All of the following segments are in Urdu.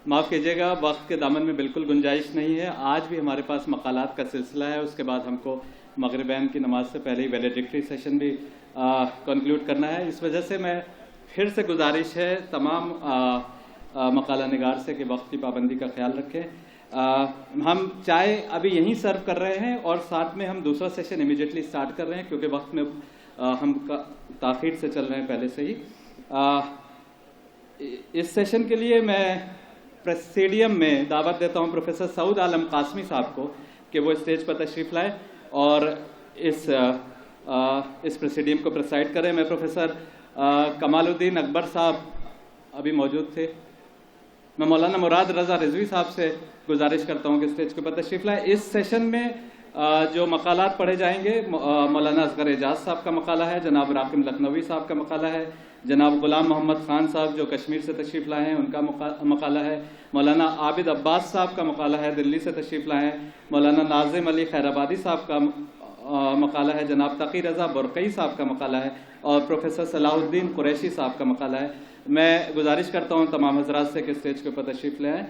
معاف کیجیے گا، وقت کے دامن میں بالکل گنجائش نہیں ہے. آج بھی ہمارے پاس مقالات کا سلسلہ ہے. اس کے بعد ہم کو مغربین کی نماز سے پہلے ہی ویلیڈکٹری سیشن بھی کنکلوڈ کرنا ہے. اس وجہ سے میں پھر سے گزارش ہے تمام مقالہ نگار سے کہ وقت کی پابندی کا خیال رکھیں. ہم چائے ابھی یہیں سرو کر رہے ہیں اور ساتھ میں ہم دوسرا سیشن امیڈیٹلی سٹارٹ کر رہے ہیں کیونکہ وقت میں ہم تاخیر سے چل رہے ہیں پہلے سے ہی. اس سیشن کے لیے میں پریسیڈیم میں دعوت دیتا ہوں پروفیسر سعود عالم قاسمی صاحب کو کہ وہ اسٹیج پر تشریف لائیں اور اس پریسیڈیم کو پریسائڈ کریں. میں پروفیسر کمال الدین اکبر صاحب ابھی موجود تھے. میں مولانا مراد رضا رضوی صاحب سے گزارش کرتا ہوں کہ اسٹیج کے اوپر تشریف لائیں. اس سیشن میں جو مقالات پڑھے جائیں گے مولانا اصغر اعجاز صاحب کا مقالہ ہے، جناب راقم لکھنوی صاحب کا مقالہ ہے، جناب غلام محمد خان صاحب جو کشمیر سے تشریف لائے ہیں ان کا مقالہ ہے، مولانا عابد عباس صاحب کا مقالہ ہے، دلی سے تشریف لائے ہیں، مولانا ناظم علی خیرآبادی صاحب کا مقالہ ہے، جناب تقی رضا برقعی صاحب کا مقالہ ہے اور پروفیسر صلاح الدین قریشی صاحب کا مقالہ ہے. میں گزارش کرتا ہوں تمام حضرات سے کہ اسٹیج کے اوپر تشریف لے آئیں.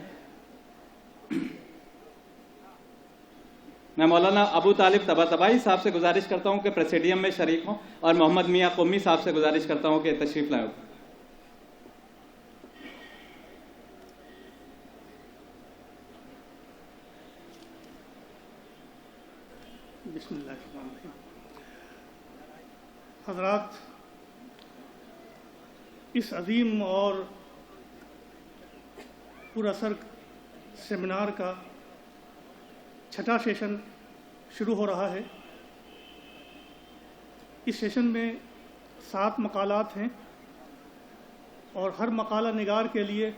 میں مولانا ابو طالب طباطبائی صاحب سے گزارش کرتا ہوں کہ پریسیڈیم میں شریک ہوں اور محمد میاں قمی صاحب سے گزارش کرتا ہوں کہ تشریف لائیں. بسم اللہ الرحمن الرحیم. حضرات، اس عظیم اور پراثر سیمینار کا چھٹا سیشن شروع ہو رہا ہے. اس سیشن میں 7 مقالات ہیں اور ہر مقالہ نگار کے لیے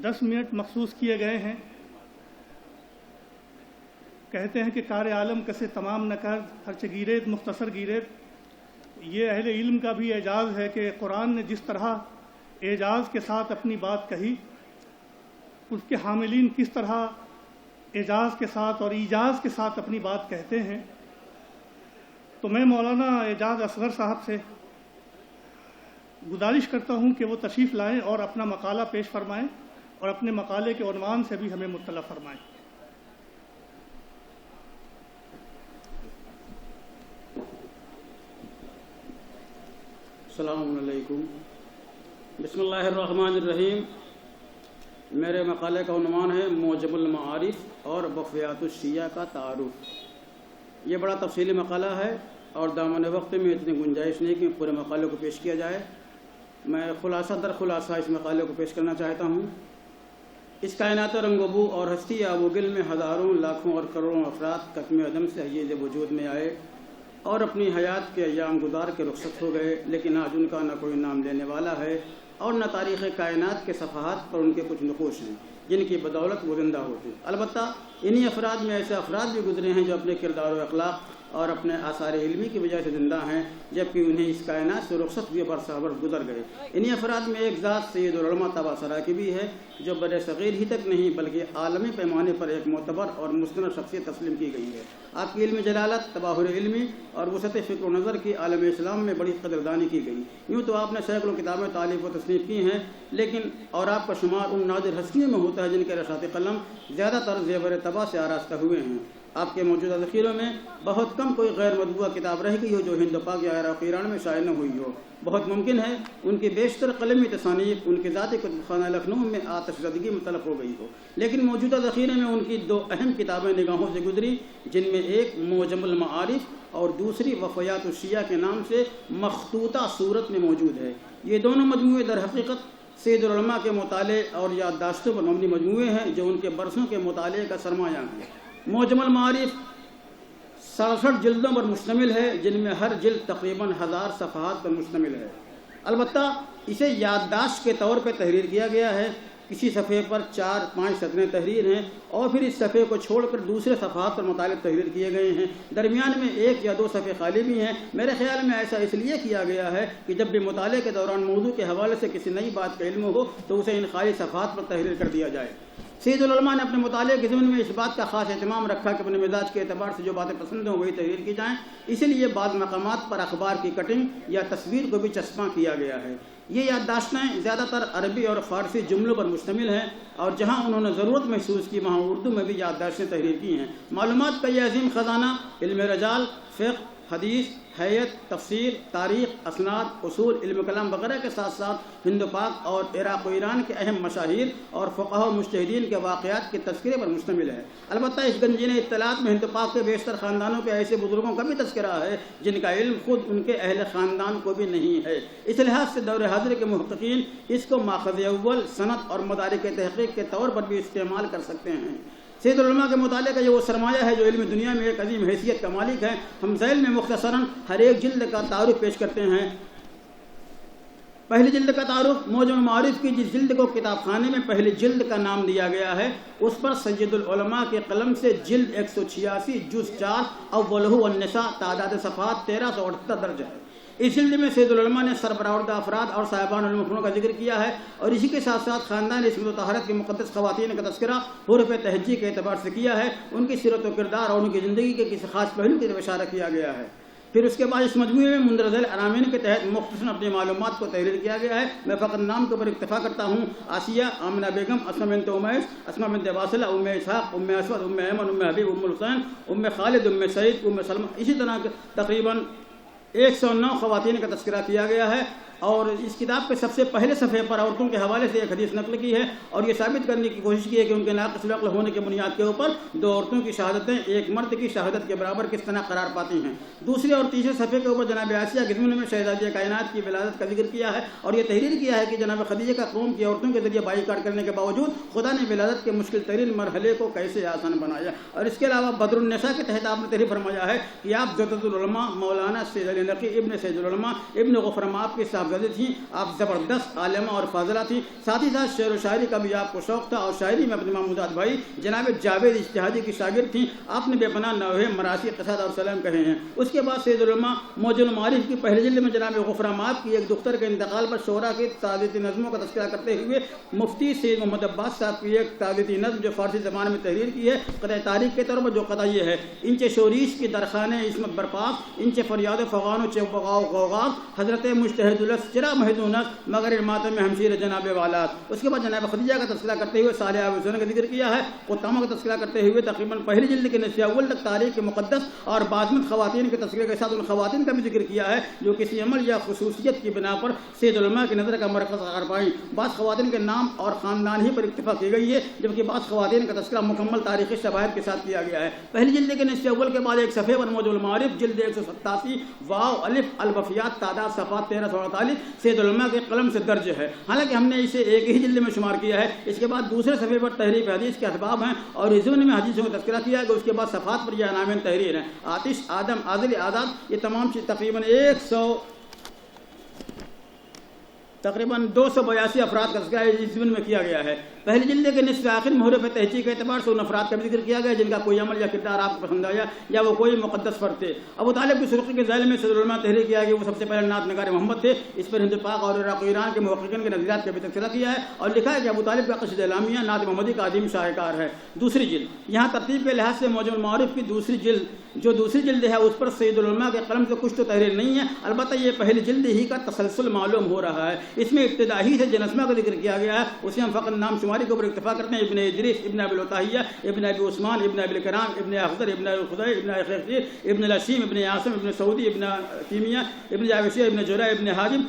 10 منٹ مخصوص کیے گئے ہیں. کہتے ہیں کہ کار عالم کسے تمام نہ کر ہرچہ گیرید مختصر گیرید. یہ اہل علم کا بھی اعجاز ہے کہ قرآن نے جس طرح اعجاز کے ساتھ اپنی بات کہی، اس کے حاملین کس طرح اعجاز کے ساتھ اور ایجاز کے ساتھ اپنی بات کہتے ہیں. تو میں مولانا اعجاز اصغر صاحب سے گزارش کرتا ہوں کہ وہ تشریف لائیں اور اپنا مقالہ پیش فرمائیں اور اپنے مقالے کے عنوان سے بھی ہمیں مطلع فرمائیں. السلام علیکم. بسم اللہ الرحمن الرحیم. میرے مقالے کا عنوان ہے موجب المعارف اور وفیات الشیعہ کا تعارف. یہ بڑا تفصیلی مقالہ ہے اور دامن وقت میں اتنی گنجائش نہیں کہ پورے مقالے کو پیش کیا جائے. میں خلاصہ در خلاصہ اس مقالے کو پیش کرنا چاہتا ہوں. اس کائنات رنگ و بو اور ہستی آب و گل میں ہزاروں لاکھوں اور کروڑوں افراد کتم عدم سے حیز وجود میں آئے اور اپنی حیات کے ایام گزار کے رخصت ہو گئے، لیکن آج ان کا نہ کوئی نام لینے والا ہے اور نہ تاریخ کائنات کے صفحات پر ان کے کچھ نقوش ہیں جن کی بدولت وہ زندہ ہوتے. البتہ انہی افراد میں ایسے افراد بھی گزرے ہیں جو اپنے کردار و اخلاق اور اپنے آثار علمی کی وجہ سے زندہ ہیں، جبکہ انہیں اس کائنات سے رخصت ہوئے برسابر گزر گئے. انہی افراد میں ایک ذات سید العلماء طبع سراکی بھی ہے جو بر صغیر ہی تک نہیں بلکہ عالمی پیمانے پر ایک معتبر اور مستند شخصیت تسلیم کی گئی ہے. آپ کی علمی جلالت، تباہر علمی اور وسعت فکر و نظر کی عالم اسلام میں بڑی قدردانی کی گئی. یوں تو آپ نے سینکڑوں کتابیں تالیف و تصنیف کی ہیں، لیکن اور آپ کا شمار ان نادر ہستیوں میں ہوتا ہے جن کے رشاط قلم زیادہ تر زیور طبع سے آراستہ ہوئے ہیں. آپ کے موجودہ ذخیروں میں بہت کم کوئی غیر مطبوعہ کتاب رہ گئی ہو جو ہند و پاک یا عراق ایران میں شائع نہ ہوئی ہو. بہت ممکن ہے ان کی بیشتر قلمی تصانیف ان کے ذاتی کتب خانہ لکھنؤ میں آتش زدگی میں تلف ہو گئی ہو، لیکن موجودہ ذخیرے میں ان کی 2 اہم کتابیں نگاہوں سے گزری، جن میں ایک موجب المعارف اور دوسری وفیات الشیعہ کے نام سے مخطوطہ صورت میں موجود ہے. یہ دونوں مجموعے در حقیقت سید العلماء کے مطالعے اور یادداشتوں پر مبنی مجموعے ہیں جو ان کے برسوں کے مطالعے کا سرمایہ ہیں. موجم المعارف 67 جلدوں پر مشتمل ہے، جن میں ہر جلد تقریباً 1000 صفحات پر مشتمل ہے. البتہ اسے یادداشت کے طور پہ تحریر کیا گیا ہے. کسی صفحے پر 4-5 سطریں تحریر ہیں اور پھر اس صفحے کو چھوڑ کر دوسرے صفحات پر مطالب تحریر کیے گئے ہیں. درمیان میں 1 یا 2 صفحے خالی بھی ہیں. میرے خیال میں ایسا اس لیے کیا گیا ہے کہ جب بھی مطالعے کے دوران موضوع کے حوالے سے کسی نئی بات کا علم ہو تو اسے ان خالی صفحات پر تحریر کر دیا جائے. سید العلماء نے اپنے مطالعے کے ضمن میں اس بات کا خاص اہتمام رکھا کہ اپنے مزاج کے اعتبار سے جو باتیں پسند ہوں وہی تحریر کی جائیں. اسی لیے بعض مقامات پر اخبار کی کٹنگ یا تصویر کو بھی چسپاں کیا گیا ہے. یہ یادداشتیں زیادہ تر عربی اور فارسی جملوں پر مشتمل ہیں، اور جہاں انہوں نے ضرورت محسوس کی وہاں اردو میں بھی یادداشتیں تحریر کی ہیں۔ معلومات کا یہ عظیم خزانہ علم رجال، فقہ، حدیث، حیت، تفسیر، تاریخ، اسناد، اصول، علم کلام وغیرہ کے ساتھ ساتھ ہند و پاک اور عراق و ایران کے اہم مشاہیر اور فقہاء و مجتہدین کے واقعات کے تذکرے پر مشتمل ہے۔ البتہ اس گنجینہ اطلاعات میں ہند و پاک کے بیشتر خاندانوں کے ایسے بزرگوں کا بھی تذکرہ ہے جن کا علم خود ان کے اہل خاندان کو بھی نہیں ہے۔ اس لحاظ سے دور حاضر کے محققین اس کو ماخذ اول، سند اور مدارک تحقیق کے طور پر بھی استعمال کر سکتے ہیں۔ سید العلماء کے مطالعے کا یہ وہ سرمایہ ہے جو علم دنیا میں ایک عظیم حیثیت کا مالک ہے۔ ہم ذیل میں مختصراً ہر ایک جلد کا تعارف پیش کرتے ہیں۔ پہلی جلد کا تعارف موجم المعارف کی جس جلد کو کتاب خانے میں پہلی جلد کا نام دیا گیا ہے اس پر سید العلماء کے قلم سے جلد 186 جز 4 اولہ والنساء تعداد صفحات 1378 درج ہے۔ اس جلد میں سید العلماء نے سربراہ افراد اور صاحبان علم کا ذکر کیا ہے، اور اسی کے ساتھ ساتھ خاندان عصمت و طہارت کی مقدس خواتین کا تذکرہ حروف تہجی کے اعتبار سے کیا ہے، ان کی سیرت و کردار اور ان کی زندگی کے کسی خاص پہلو کی طرف اشارہ کیا گیا ہے۔ پھر اس کے بعد اس مجموعے میں مندرجہ ذیل عناوین کے تحت مختصر اپنی معلومات کو تحریر کیا گیا ہے۔ میں فقط نام کے اوپر اکتفا کرتا ہوں۔ آسیہ، آمنہ بیگم، اسماء بنت امیس، اسماء بنت واصلہ، ام اسحاق، ام اسود، ام ایمن، ام حبیب، ام الحسین، ام خالد، ام سعید، ام سلمہ، اسی طرح تقریباً 109 خواتین کا تذکرہ کیا گیا ہے، اور اس کتاب کے سب سے پہلے صفحے پر عورتوں کے حوالے سے ایک حدیث نقل کی ہے اور یہ ثابت کرنے کی کوشش کی ہے کہ ان کے ناقص العقل ہونے کی بنیاد کے اوپر 2 عورتوں کی شہادتیں ایک مرد کی شہادت کے برابر کس طرح قرار پاتی ہیں۔ دوسرے اور تیسرے صفحے کے اوپر جناب آسیہ کے ضمن میں شہزادیہ کائنات کی ولادت کا ذکر کیا ہے اور یہ تحریر کیا ہے کہ جناب خدیجہ کا قوم کی عورتوں کے ذریعے بائیکاٹ کرنے کے باوجود خدا نے ولادت کے مشکل ترین مرحلے کو کیسے آسان بنایا۔ اور اس کے علاوہ بدر النساء کے تحت آپ نے تحریر فرمایا ہے کہ آپ زوجۃ العلماء مولانا سید علی نقی ابن سید العلماء ابن غفرم آپ کی صاحبزادی تھیں۔ آپ زبردست عالمہ اور فاضلہ تھی، ساتھ ہی ساتھ شعر و شاعری کا بھی آپ کو شوق تھا اور شاعری میں اپنے ماموداد بھائی جناب جاوید اجتہادی کی شاگرد تھیں۔ آپ نے بے پناہ نوحے، مراثی، قصائد اور سلام کہے ہیں۔ اس کے بعد سید العلماء موجم المعارف کی پہلی جلد میں جناب غفرم آپ کی ایک دختر کے انتقال پر شعراء کی تعزیتی نظموں کا تذکرہ کرتے ہوئے مفتی سید محمد عباس صاحب کی ایک تعزیتی نظم جو فارسی زبان میں تحریر کی ہے قطع تاریخ کے طور پر جو قطع یہ ہے: انچ شوریش کی درخانِ عصمت برپاس، انچ فریاد فغان و چوبغاؤ غوغاز، حضرت مجتہد الس چرا محدونس مگر ماتم ہمشیر جناب والات۔ اس کے بعد جناب خدیجہ کا تذکرہ کرتے ہوئے صالحہ حسین کا ذکر کیا ہے۔ قطامہ کا تذکرہ کرتے ہوئے تقریباً پہلی جلد کے نصف اول تک تاریخ کے مقدس اور باعظمت خواتین کے تذکرے کے ساتھ ان خواتین کا بھی ذکر کیا ہے جو کسی عمل یا خصوصیت کی بنا پر سید علماء کی نظر کا مرکز قرار پائیں۔ بعض خواتین کے نام اور خاندان ہی پر اکتفا کی گئی ہے جبکہ بعض خواتین کا تذکرہ مکمل تاریخی شواہد کے ساتھ کیا گیا ہے۔ پہلی جلد کے نصف اول کے بعد ایک صفحے پر موجود المعارف جلد 187 واو الف البفیات تعداد صفحات 1348 سید علماء کے قلم سے درج ہے۔ حالانکہ ہم نے اسے ایک ہی جلد میں شمار کیا ہے۔ اس کے بعد دوسرے صفحے پر تحریف حدیث کے اسباب ہیں اور اس ضمن میں حدیثوں کا تذکرہ کیا ہے۔ اس کے بعد صفحات پر یہ عناوین تحریر ہیں: آتش، آدم، عادل، آزاد، یہ تمام چیز تقریباً 282 افراد کا تذکرہ اس ضمن میں کیا گیا ہے۔ پہلی جلد کے نصف آخر میں حروف تہجی کے اعتبار سے ان افراد کا بھی ذکر کیا گیا جن کا کوئی عمل یا کردار آپ کو پسند آیا یا وہ کوئی مقدس فرد تھے۔ ابو طالب کی سرخی کے ذیل میں سید العلماء تحریر کیا گیا وہ سب سے پہلے نعت نگار محمد تھے۔ اس پر ہند پاک اور عراق و ایران کے محققین کے نظریات کا بھی تذکرہ کیا ہے اور لکھا ہے کہ ابو طالب کا قصیدہ اعلامیہ نعت محمدی کا عظیم شاہکار ہے۔ دوسری جلد یہاں ترتیب کے لحاظ سے موجم المعارف کی دوسری جلد ہے اس پر سید العلماء کے قلم سے کچھ تو تحریر نہیں ہے، البتہ یہ پہلی جلد ہی کا تسلسل معلوم ہو رہا ہے۔ اس میں ابتدائی سے جن اسماء کا ذکر کیا گیا ہے اسے ہم فقط نام شماری کے اوپر اکتفا کرتے ہیں: ابن ادریس، ابن ابی العطیہ، ابن ابی عثمان، ابن ابی الکرام، ابن اخضر، ابن الخضیر، ابن خیر، ابن الاشیم، ابن عاصم، ابن سعودی، ابن تیمیہ، ابن جاوشیہ، ابن جرا، ابن حاجم،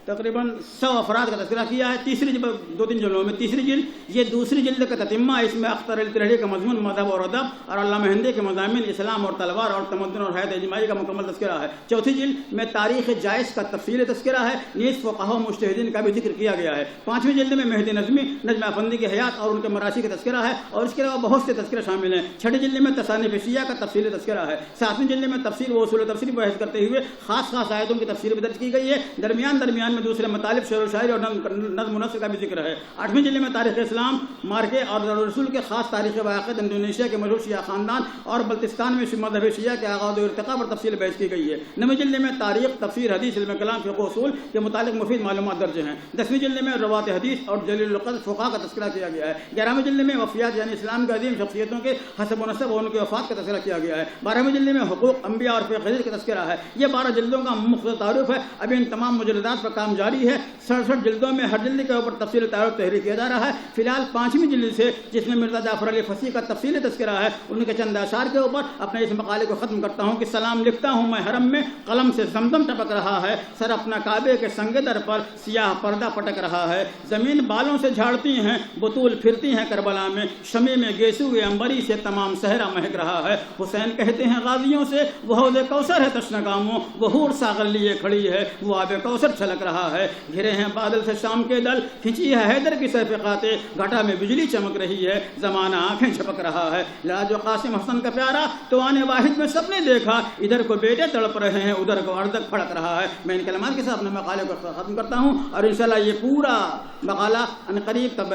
تقریباً 100 افراد کا تذکرہ کیا ہے۔ تیسری جلد 2-3 جلدوں میں تیسری جلد یہ دوسری جلد کا تتمہ، اس میں اختر علی ترہڑی کا مضمون مذہب اور ادب اور علامہ ہندی کے مضامین اسلام اور تلوار اور تمدن اور حیات اجتماعی کا مکمل تذکرہ ہے۔ چوتھی جلد میں تاریخ جائز کا تفصیلی تذکرہ ہے، نیز فقہاء و مجتہدین کا بھی ذکر کیا گیا ہے۔ 5ویں جلد میں مہدی نظمی، نجم افندی کی حیات اور ان کے مراثی کا تذکرہ ہے اور اس کے علاوہ بہت سے تذکرے شامل ہیں۔ 6ٹھی جلد میں تصانیف شیعہ کا تفصیلی تذکرہ ہے۔ 7ویں جلد میں تفسیر و اصول تفسیر بحث کرتے ہوئے خاص آیتوں کی تفسیر بھی درج کی گئی ہے۔ درمیان میں دوسرے مطالب شعر و شاعری اور نظم و نثر کا بھی ذکر ہے۔ 8ویں جلد میں تاریخ اسلام، مارکے اور رسول کے خاص تاریخ واقع انڈونیشیا کے مشہور شیعہ خاندان اور بلتستان میں مذہب شیعہ کے آغاز و ارتقاء پر تفصیل بیان کی گئی ہے۔ 9ویں جلد میں تاریخ، تفسیر، حدیث، علم کلام، فقہ و اصول کے متعلق مفید معلومات درج ہیں۔ 10ویں جلد میں روات حدیث اور جلیل القدر فقہاء کا تذکرہ کیا گیا ہے۔ 11ویں جلد میں وفیات یعنی اسلام کے عظیم شخصیتوں کے حسب و نسب اور ان کے وفات کا تذکرہ کیا گیا ہے۔ 12ویں جلد میں حقوق انبیاء اور خضر کا تذکرہ ہے۔ یہ 12 جلدوں کا مختصر تعارف ہے۔ ابھی ان تمام مجلدات پر کام جاری ہے۔ 67 جلدوں میں ہر جلد کے اوپر تفصیل تعارف تحریر کیا جا رہا ہے۔ فی الحال 5ویں جلد سے جس میں مرزا جعفر علی فصیح کا تفصیلی تذکرہ ہے، ان کے چند اشعار کے اوپر اپنے اس مقالے کو ختم کرتا ہوں کہ سلام لکھتا ہوں میں حرم میں، قلم سے زمزم ٹپک رہا ہے، سر اپنا کعبے کے سنگ در پر سیاہ پردہ پٹک رہا ہے، زمین بالوں سے جھاڑتی ہیں بطول پھرتی ہیں کربلا میں، شمع میں گیسو عنبری سے تمام صحرا مہک رہا ہے۔ حسین کہتے ہیں غازیوں سے وہ حوض کوثر ہے تشنگاموں، وہ حور ساغر لیے کھڑی ہے، وہ آب کوثر چھلک رہا ہے، گھرے ہیں بادل سے شام کے دل، کھینچی ہے حیدر کی سیف قاطع، گھٹا میں بجلی چمک رہی ہے، زمانہ آنکھیں جھپک رہا ہے، لاج و قاسم حسن کا پیارا تو آنے واحد میں سب نے دیکھا، ادھر کو بیٹے تڑپ رہے ہیں ادھر کو اردک پھڑک رہا ہے۔ میں ان کلمات کے ساتھ اپنے مقالے کو ختم کرتا ہوں اور انشاءاللہ یہ پورا مقالہ عنقریب تب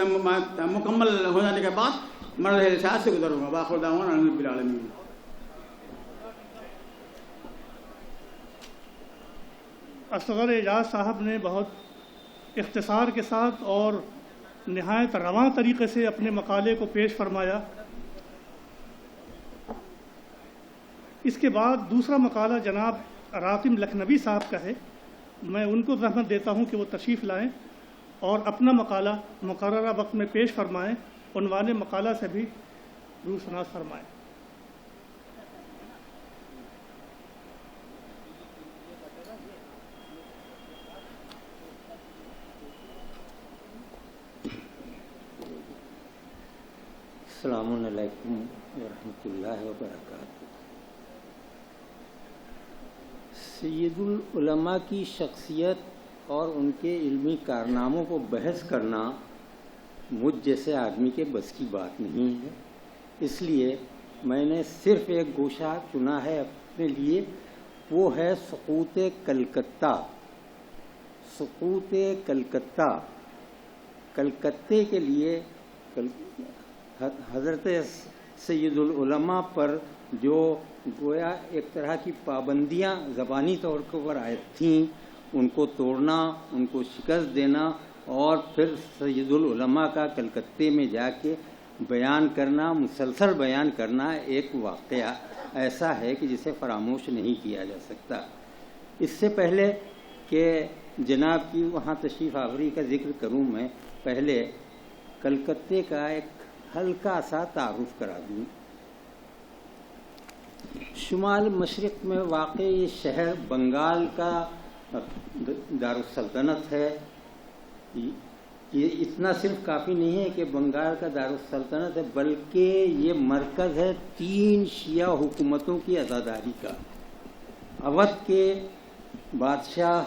مکمل ہو جانے کے بعد مرحلہ ارشاد سے گزروں گا۔ باخر دعوانا الحمد للہ العالمین۔ اصغر اعجاز صاحب نے بہت اختصار کے ساتھ اور نہایت رواں طریقے سے اپنے مقالے کو پیش فرمایا۔ اس کے بعد دوسرا مقالہ جناب راقم لکھنوی صاحب کا ہے، میں ان کو زحمت دیتا ہوں کہ وہ تشریف لائیں اور اپنا مقالہ مقررہ وقت میں پیش فرمائیں، عنوان مقالہ سے بھی روشناس فرمائیں۔ السلام علیکم ورحمۃ اللہ وبرکاتہ۔ سید العلماء کی شخصیت اور ان کے علمی کارناموں کو بحث کرنا مجھ جیسے آدمی کے بس کی بات نہیں ہے، اس لیے میں نے صرف ایک گوشہ چنا ہے اپنے لیے، وہ ہے سقوط کلکتہ۔ سقوط کلکتہ، کلکتے کے لیے حضرت سید العلماء پر جو گویا ایک طرح کی پابندیاں زبانی طور پر عائد تھیں، ان کو توڑنا، ان کو شکست دینا اور پھر سید العلماء کا کلکتے میں جا کے بیان کرنا، مسلسل بیان کرنا ایک واقعہ ایسا ہے کہ جسے فراموش نہیں کیا جا سکتا۔ اس سے پہلے کہ جناب کی وہاں تشریف آوری کا ذکر کروں، میں پہلے کلکتے کا ایک ہلکا سا تعارف کرا دوں۔ شمال مشرق میں واقع یہ شہر بنگال کا دارالسلطنت ہے۔ یہ اتنا صرف کافی نہیں ہے کہ بنگال کا دارالسلطنت ہے، بلکہ یہ مرکز ہے 3 شیعہ حکومتوں کی عزاداری کا۔ اودھ کے بادشاہ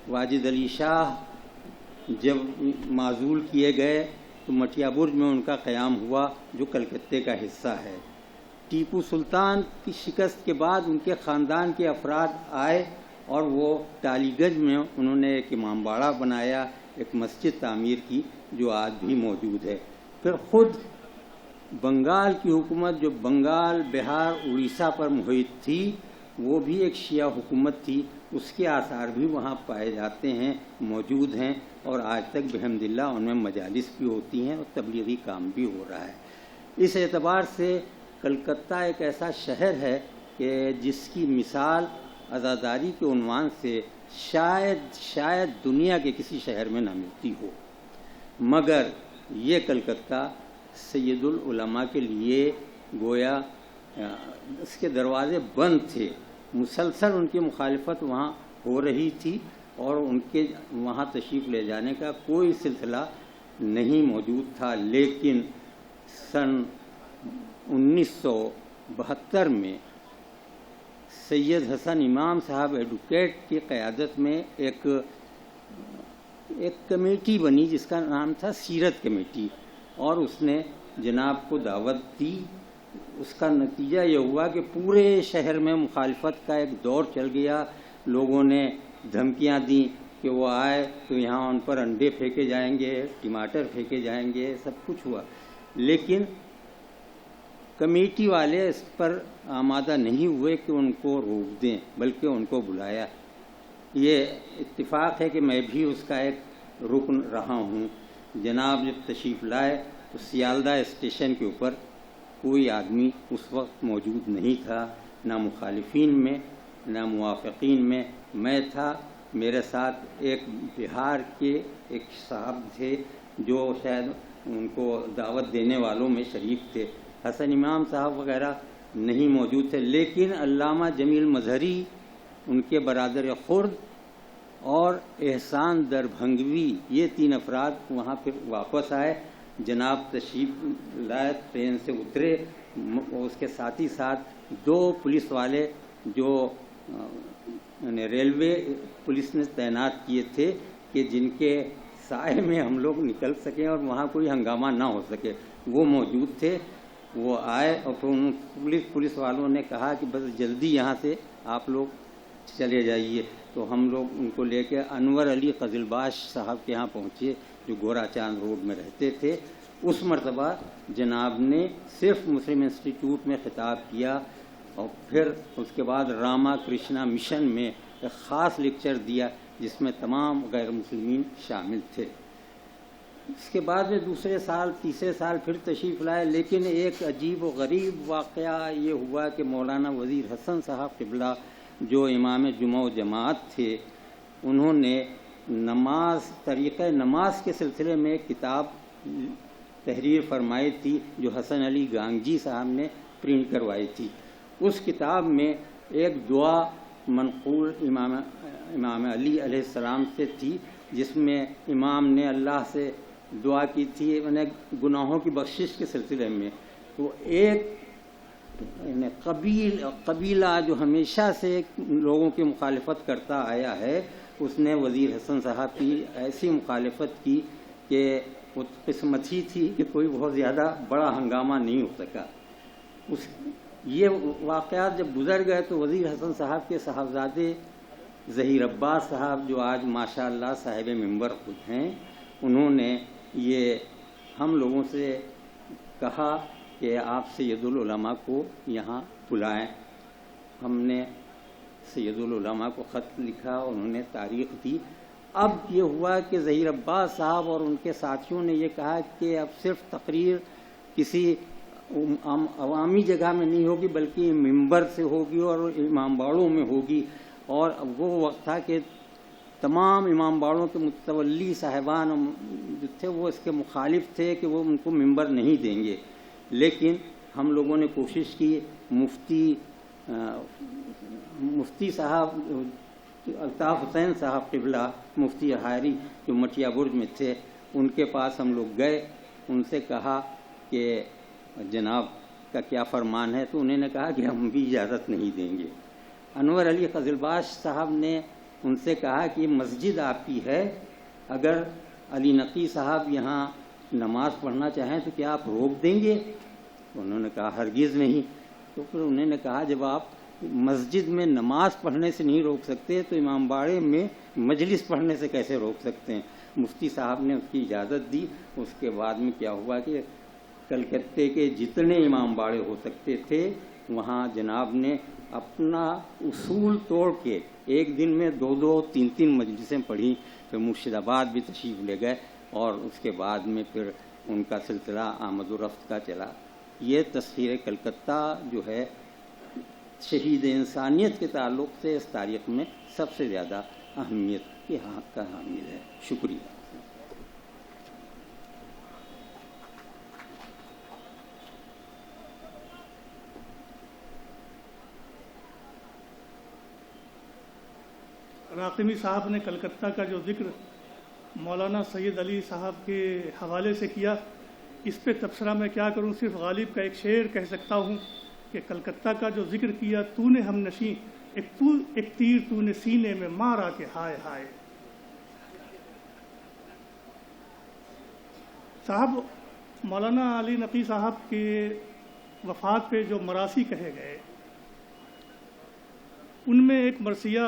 واجد علی شاہ جب معزول کیے گئے تو مٹیا برج میں ان کا قیام ہوا جو کلکتے کا حصہ ہے۔ ٹیپو سلطان کی شکست کے بعد ان کے خاندان کے افراد آئے اور وہ ٹالی گنج میں انہوں نے ایک امام باڑہ بنایا، ایک مسجد تعمیر کی جو آج بھی موجود ہے۔ پھر خود بنگال کی حکومت جو بنگال، بہار، اڑیسہ پر محیط تھی، وہ بھی ایک شیعہ حکومت تھی، اس کے آثار بھی وہاں پائے جاتے ہیں، موجود ہیں، اور آج تک بحمد اللہ ان میں مجالس بھی ہوتی ہیں اور تبلیغی کام بھی ہو رہا ہے۔ اس اعتبار سے کلکتہ ایک ایسا شہر ہے کہ جس کی مثال عزاداری کے عنوان سے شاید دنیا کے کسی شہر میں نہ ملتی ہو، مگر یہ کلکتہ سید العلماء کے لیے گویا اس کے دروازے بند تھے، مسلسل ان کی مخالفت وہاں ہو رہی تھی اور ان کے وہاں تشریف لے جانے کا کوئی سلسلہ نہیں موجود تھا۔ لیکن سن 1972 میں سید حسن امام صاحب ایڈوکیٹ کی قیادت میں ایک کمیٹی بنی جس کا نام تھا سیرت کمیٹی، اور اس نے جناب کو دعوت دی۔ اس کا نتیجہ یہ ہوا کہ پورے شہر میں مخالفت کا ایک دور چل گیا، لوگوں نے دھمکیاں دیں کہ وہ آئے تو یہاں ان پر انڈے پھینکے جائیں گے، ٹماٹر پھینکے جائیں گے، سب کچھ ہوا، لیکن کمیٹی والے اس پر آمادہ نہیں ہوئے کہ ان کو روک دیں، بلکہ ان کو بلایا۔ یہ اتفاق ہے کہ میں بھی اس کا ایک رکن رہا ہوں۔ جناب جب تشریف لائے تو سیالدہ اسٹیشن کے اوپر کوئی آدمی اس وقت موجود نہیں تھا، نہ مخالفین میں نہ موافقین میں تھا۔ میرے ساتھ ایک بہار کے ایک صاحب تھے جو شاید ان کو دعوت دینے والوں میں شریک تھے، حسن امام صاحب وغیرہ نہیں موجود تھے، لیکن علامہ جمیل مظہری، ان کے برادر خرد، اور احسان دربھنگوی، یہ 3 افراد وہاں پھر واپس آئے۔ جناب تشریف لائے، ٹرین سے اترے، اس کے ساتھ ہی ساتھ 2 پولیس والے جو ریلوے پولیس نے تعینات کیے تھے کہ جن کے سائے میں ہم لوگ نکل سکیں اور وہاں کوئی ہنگامہ نہ ہو سکے، وہ موجود تھے۔ وہ آئے اور پھر ان پولیس والوں نے کہا کہ بس جلدی یہاں سے آپ لوگ چلے جائیے، تو ہم لوگ ان کو لے کے انور علی قزلباش صاحب کے ہاں پہنچے جو گورا چاند روڈ میں رہتے تھے۔ اس مرتبہ جناب نے صرف مسلم انسٹیٹیوٹ میں خطاب کیا اور پھر اس کے بعد راما کرشنا مشن میں ایک خاص لیکچر دیا جس میں تمام غیر مسلمین شامل تھے۔ اس کے بعد میں دوسرے سال تیسرے سال پھر تشریف لائے، لیکن ایک عجیب و غریب واقعہ یہ ہوا کہ مولانا وزیر حسن صاحب قبلہ جو امام جمعہ و جماعت تھے، انہوں نے طریقہ نماز کے سلسلے میں ایک کتاب تحریر فرمائی تھی جو حسن علی گانگجی صاحب نے پرنٹ کروائی تھی۔ اس کتاب میں ایک دعا منقول امام علی علیہ السلام سے تھی، جس میں امام نے اللہ سے دعا کی تھی گناہوں کی بخشش کے سلسلے میں۔ تو ایک قبیلہ جو ہمیشہ سے لوگوں کی مخالفت کرتا آیا ہے، اس نے وزیر حسن صاحب کی ایسی مخالفت کی کہ وہ قسمت ہی تھی کہ کوئی بہت زیادہ بڑا ہنگامہ نہیں ہو سکا۔ یہ واقعات جب گزر گئے تو وزیر حسن صاحب کے صاحبزادے ظہیر عباس صاحب جو آج ماشاء اللہ صاحب منبر خود ہیں، انہوں نے یہ ہم لوگوں سے کہا کہ آپ سید العلماء کو یہاں بلائیں۔ ہم نے سید العلماء کو خط لکھا اور انہوں نے تاریخ دی۔ اب یہ ہوا کہ ظہیر عباس صاحب اور ان کے ساتھیوں نے یہ کہا کہ اب صرف تقریر کسی عوامی جگہ میں نہیں ہوگی بلکہ منبر سے ہوگی اور امام باڑوں میں ہوگی، اور وہ وقت تھا کہ تمام امام باڑوں کے متولی صاحبان جو تھے وہ اس کے مخالف تھے کہ وہ ان کو منبر نہیں دیں گے، لیکن ہم لوگوں نے کوشش کی۔ مفتی صاحب الطاف حسین صاحب قبلہ، مفتی حائری جو مٹیا برج میں تھے، ان کے پاس ہم لوگ گئے، ان سے کہا کہ جناب کا کیا فرمان ہے، تو انہوں نے کہا کہ ہم بھی اجازت نہیں دیں گے۔ انور علی قزلباش صاحب نے ان سے کہا کہ یہ مسجد آپ کی ہے، اگر علی نقی صاحب یہاں نماز پڑھنا چاہیں تو کیا آپ روک دیں گے؟ انہوں نے کہا ہرگز نہیں۔ تو پھر انہوں نے کہا جب آپ مسجد میں نماز پڑھنے سے نہیں روک سکتے تو امام باڑے میں مجلس پڑھنے سے کیسے روک سکتے ہیں؟ مفتی صاحب نے اس کی اجازت دی۔ اس کے بعد میں کیا ہوا کہ کلکتے کے جتنے امام باڑے ہو سکتے تھے وہاں جناب نے اپنا اصول توڑ کے ایک دن میں 2 3 مجلسیں پڑھی، پھر مرشد آباد بھی تشریف لے گئے اور اس کے بعد میں پھر ان کا سلسلہ آمد و رفت کا چلا۔ یہ تسخیر کلکتہ جو ہے شہید انسانیت کے تعلق سے اس تاریخ میں سب سے زیادہ اہمیت کے حق کا حامل ہے۔ شکریہ۔ راقمی صاحب نے کلکتہ کا جو ذکر مولانا سید علی صاحب کے حوالے سے کیا، اس پہ تبصرہ میں کیا کروں، صرف غالب کا ایک شعر کہہ سکتا ہوں کہ کلکتہ کا جو ذکر کیا، تو نے ہم نشیں ایک تیر تو نے سینے میں مارا کہ ہائے ہائے۔ صاحب مولانا علی نقی صاحب کے وفات پہ جو مراثی کہے گئے، ان میں ایک مرثیہ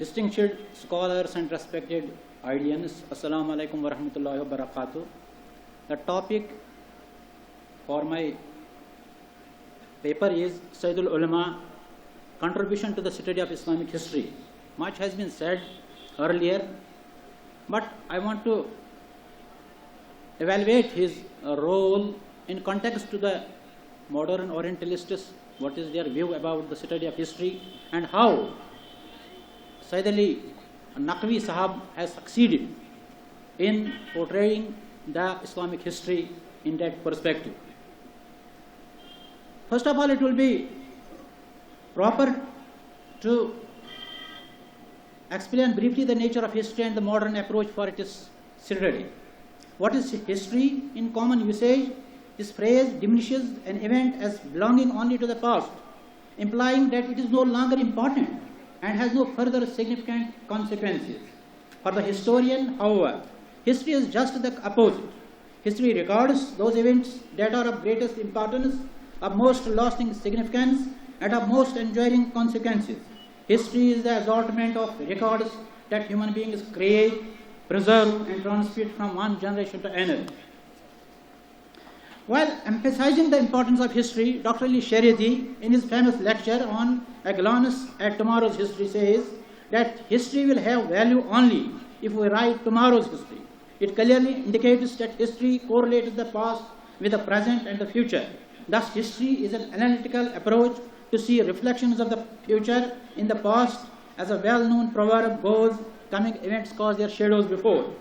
Distinguished scholars and respected audience, Assalamu alaikum wa rahmatullahi wa barakatuh. The topic for my paper is Sayyidul Ulama, Contribution to the Study of Islamic History. Much has been said earlier, but I want to evaluate his role in context to the modern Orientalists, what is their view about the study of history, and how Sayyid Ali Naqvi Sahab has succeeded in portraying the Islamic history in that perspective. First of all, it will be proper to explain briefly the nature of history and the modern approach for its study. What is history? In common usage, this phrase diminishes an event as belonging only to the past, implying that it is no longer important and has no further significant consequences. For the historian, however, history is just the opposite. History records those events that are of greatest importance, of most lasting significance, and of most enduring consequences. History is the assortment of records that human beings create, preserve, and transmit from one generation to another. While emphasizing the importance of history, Dr. Ali Shariati, in his famous lecture on A Glance at Tomorrow's History, says that history will have value only if we write tomorrow's history. It clearly indicates that history correlates the past with the present and the future. Thus, history is an analytical approach to see reflections of the future in the past. As a well-known proverb goes, coming events cause their shadows before.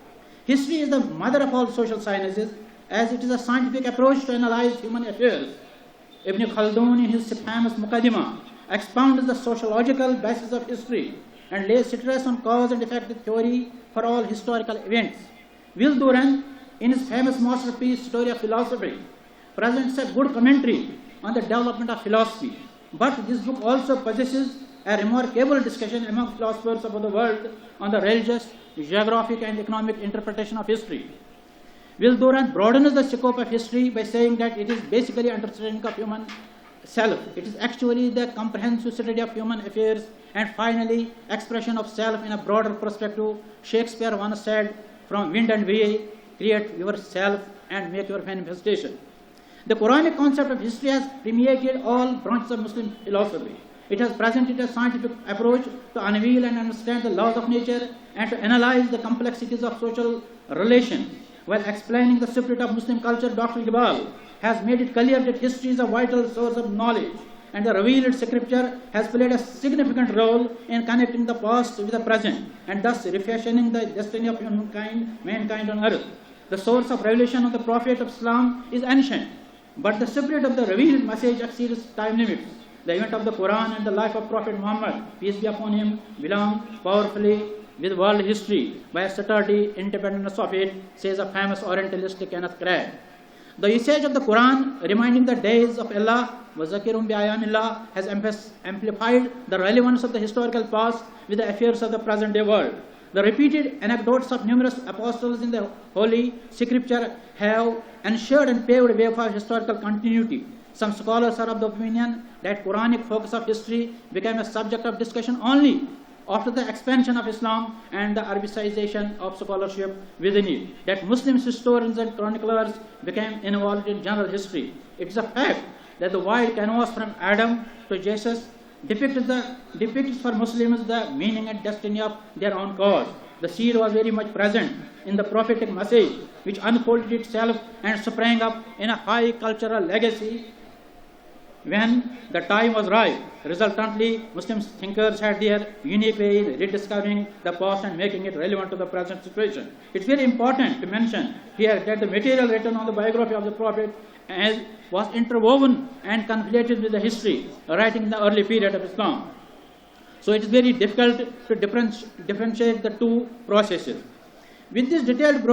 History is the mother of all social sciences, as it is a scientific approach to analyze human affairs. Ibn Khaldun, in his famous Muqaddimah, expounds the sociological basis of history and lays stress on cause and effect theory for all historical events. Will Durant, in his famous masterpiece Story of Philosophy, presents a good commentary on the development of philosophy. But this book also possesses a remarkable discussion among philosophers of the world on the religious, geographic, and economic interpretation of history. Will Durant broadens the scope of history by saying that it is basically understanding of human self. It is actually the comprehensive study of human affairs, and finally, expression of self in a broader perspective. Shakespeare once said, "From wind and wave, create yourself and make your manifestation." The Quranic concept of history has permeated all branches of Muslim philosophy. It has presented a scientific approach to unveil and understand the laws of nature and to analyze the complexities of social relations. While explaining the spirit of Muslim culture, Dr. Iqbal has made it clear that history is a vital source of knowledge, and the revealed scripture has played a significant role in connecting the past with the present, and thus refashioning the destiny of mankind on earth. The source of revelation of the Prophet of Islam is ancient, but the spirit of the revealed message exceeds time limits. The event of the Quran and the life of Prophet Muhammad, peace be upon him, belong powerfully with world history by a sturdy independence of it, says a famous Orientalist Kenneth Craig. The usage of the Quran, reminding the days of Allah, وَذَكِرُمْ بِآيَامِ has amplified the relevance of the historical past with the affairs of the present day world. The repeated anecdotes of numerous apostles in the Holy Scripture have ensured and paved way for historical continuity. Some scholars are of the opinion that Quranic focus of history became a subject of discussion only after the expansion of Islam and the Arabicization of scholarship within it, that Muslim historians and chroniclers became involved in general history. It is a fact that the wide canvas from Adam to Jesus depicts for Muslims the meaning and destiny of their own cause. The seed was very much present in the prophetic message, which unfolded itself and sprang up in a high cultural legacy when the time was right. Resultantly, Muslim thinkers had their unique way in rediscovering the past and making it relevant to the present situation. It's very important to mention here that the material written on the biography of the Prophet was interwoven and conflated with the history writing in the early period of Islam. So it is very difficult to differentiate the two processes. With this detailed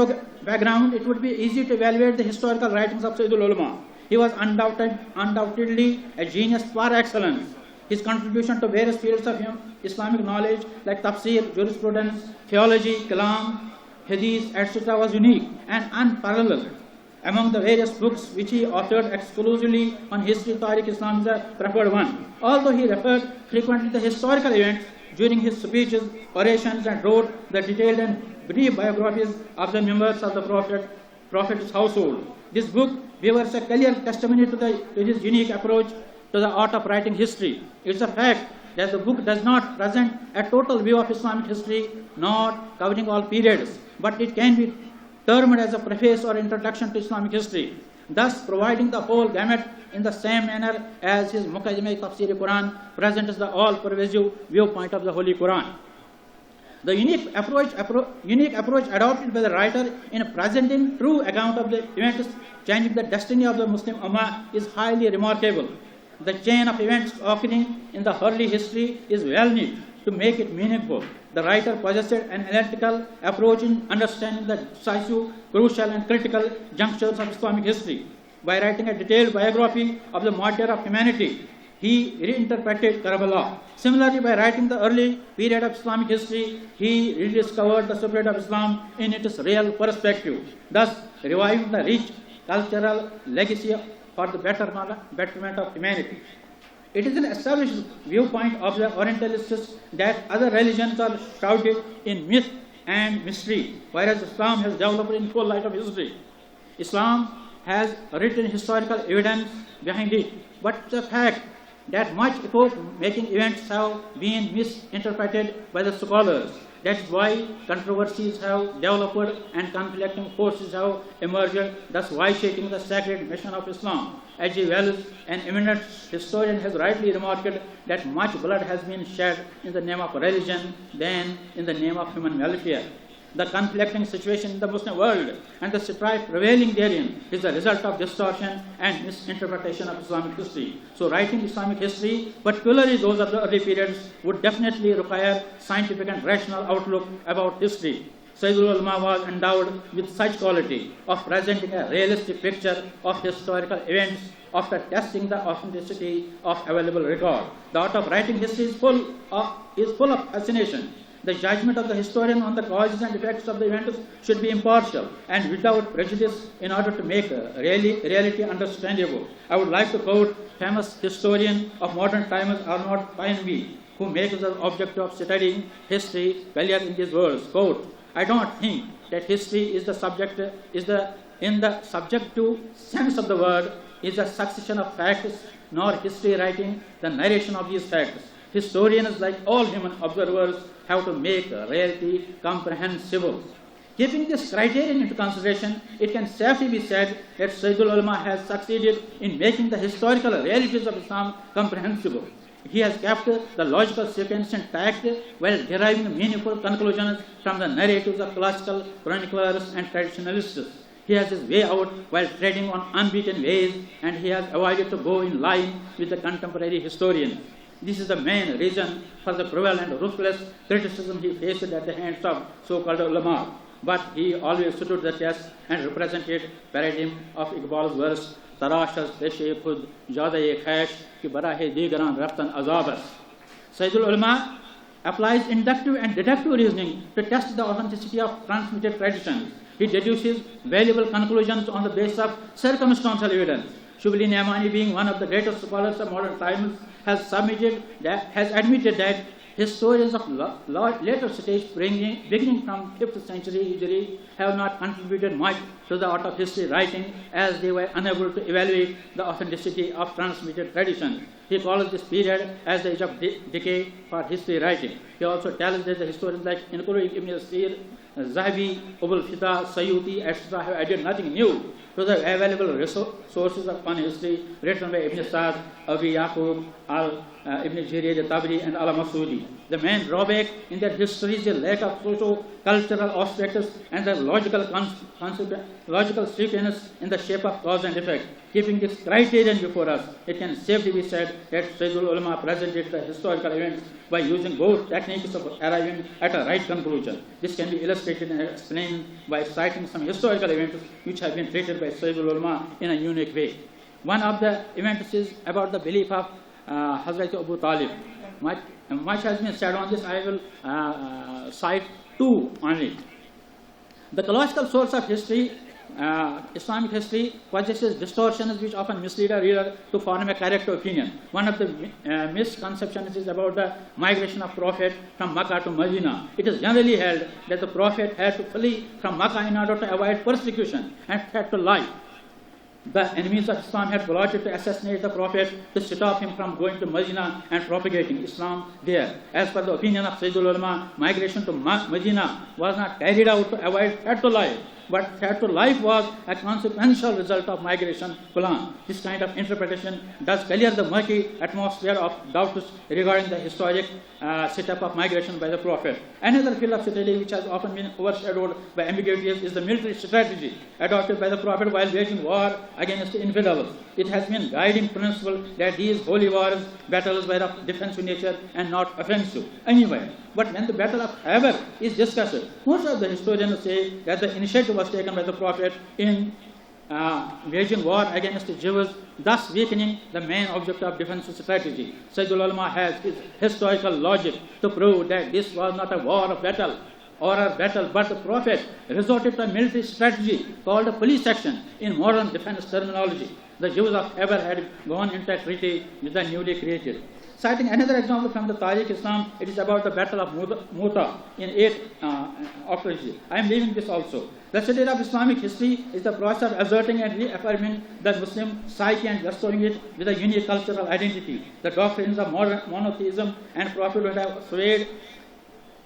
background, it would be easy to evaluate the historical writings of Sayyidul Ulama. He was undoubtedly a genius par excellence. His contribution to various fields of Islamic knowledge like tafsir, jurisprudence, theology, kalam, hadith, etc. was unique and unparalleled. Among the various books which he authored exclusively on history, Tariq Islam is the preferred one. Although he referred frequently to historical events during his speeches, orations, and wrote the detailed and brief biographies of the members of the Prophet's household. This book bears a clear testimony to his unique approach to the art of writing history. It's a fact that the book does not present a total view of Islamic history, not covering all periods, but it can be termed as a preface or introduction to Islamic history, thus providing the whole gamut in the same manner as his Muqaddimah Tafsir Quran presents the all-pervasive viewpoint of the Holy Quran. The unique approach adopted by the writer in presenting true account of the events changing the destiny of the Muslim Ummah is highly remarkable. The chain of events occurring in the early history is well knit to make it meaningful. The writer possessed an analytical approach in understanding the decisive, crucial, and critical junctures of Islamic history. By writing a detailed biography of the martyr of humanity, he reinterpreted Karbala. Similarly, by writing the early period of Islamic history, he rediscovered the spirit of Islam in its real perspective, thus reviving the rich cultural legacy for the betterment of humanity. It is an established viewpoint of the Orientalists that other religions are shrouded in myth and mystery, whereas Islam has developed in full light of history. Islam has written historical evidence behind it, but the fact that much epoch-making events have been misinterpreted by the scholars. That's why controversies have developed and conflicting forces have emerged, thus vitiating the sacred mission of Islam. H.G. Wells, an eminent historian, has rightly remarked that much blood has been shed in the name of religion than in the name of human welfare. The conflicting situation in the Muslim world and the strife prevailing therein is the result of distortion and misinterpretation of Islamic history. So writing Islamic history, particularly those of the early periods, would definitely require scientific and rational outlook about history. Sayyidul Ulama was endowed with such quality of presenting a realistic picture of historical events after testing the authenticity of available record. The art of writing history is full of fascination. The judgment of the historian on the causes and effects of the events should be impartial and without prejudice in order to make reality understandable. I would like to quote famous historian of modern times, Arnold Toynbee, who makes the object of studying history clear in these words. Quote, I don't think that history is in the subjective sense of the word is a succession of facts, nor history writing the narration of these facts. Historians, like all human observers, have to make reality comprehensible. Keeping this criterion into consideration, it can safely be said that Sayyidul Ulama has succeeded in making the historical realities of Islam comprehensible. He has kept the logical sequence intact while deriving meaningful conclusions from the narratives of classical chroniclers and traditionalists. He has his way out while treading on unbeaten ways, and he has avoided to go in line with the contemporary historians. This is the main reason for the cruel and ruthless criticism he faced at the hands of so-called ulama. But he always stood the test and represented paradigm of Iqbal's verse, Tarashas Peshe Khud Jada-e Khash ki Barahe Digaran Raftan Azabas. Sayyidul Ulama applies inductive and deductive reasoning to test the authenticity of transmitted traditions. He deduces valuable conclusions on the basis of circumstantial evidence. Shubli Ni'mani, being one of the greatest scholars of modern times, has admitted that Historians of later stage, beginning from 5th century Hijri, have not contributed much to the art of history writing, as they were unable to evaluate the authenticity of transmitted tradition. He calls this period as the age of decay for history writing. He also tells that the historians like including Ibn Asir, Zahabi, Abul Fita, Sayyuti, etc. have added nothing new to the available sources upon history written by Ibn Sa'd, Abi Yaqub, Ibn Jarir al-Tabari, and al-Masudi. The main drawback in their history is the lack of socio-cultural aspects and the logical sequence in the shape of cause and effect. Keeping this criterion before us, it can safely be said that Sayyidul Ulama presented the historical events by using both techniques of arriving at a right conclusion. This can be illustrated and explained by citing some historical events which have been treated by Sayyidul Ulama in a unique way. One of the events is about the belief of Hazrat Abu Talib. Much has been said on this. I will cite two only. The classical source of history, Islamic history, possesses distortions which often mislead a reader to form a correct opinion. One of the misconceptions is about the migration of Prophet from Makkah to Medina. It is generally held that the Prophet had to flee from Makkah in order to avoid persecution and threat to life. The enemies of Islam had plotted to assassinate the Prophet to stop him from going to Medina and propagating Islam there. As per the opinion of Sayyidul Ulama, migration to Medina was not carried out to avoid threat to life, but threat to life was a consequential result of migration plan. This kind of interpretation does clear the murky atmosphere of doubts regarding the historic setup of migration by the Prophet. Another field of study which has often been overshadowed by ambiguities is the military strategy adopted by the Prophet while waging war against the infidels. It has been guiding principle that these holy wars, battles were of defensive nature and not offensive anyway. But when the battle of Khyber is discussed, most of the historians say that the initiative was taken by the Prophet in waging war against the Jews, thus weakening the main object of defensive strategy. Sayyidul Ulama has his historical logic to prove that this was not a war of battle or a battle, but the Prophet resorted to a military strategy called a police action in modern defense terminology. The Jews of Khyber had gone into treaty with the newly created. Citing another example from the Tariq Islam, it is about the Battle of Muta in 8 after Hijri. I am leaving this also. The study of Islamic history is the process of asserting and reaffirming the Muslim psyche and restoring it with a unique cultural identity. The doctrines of modern monotheism and prophethood have swayed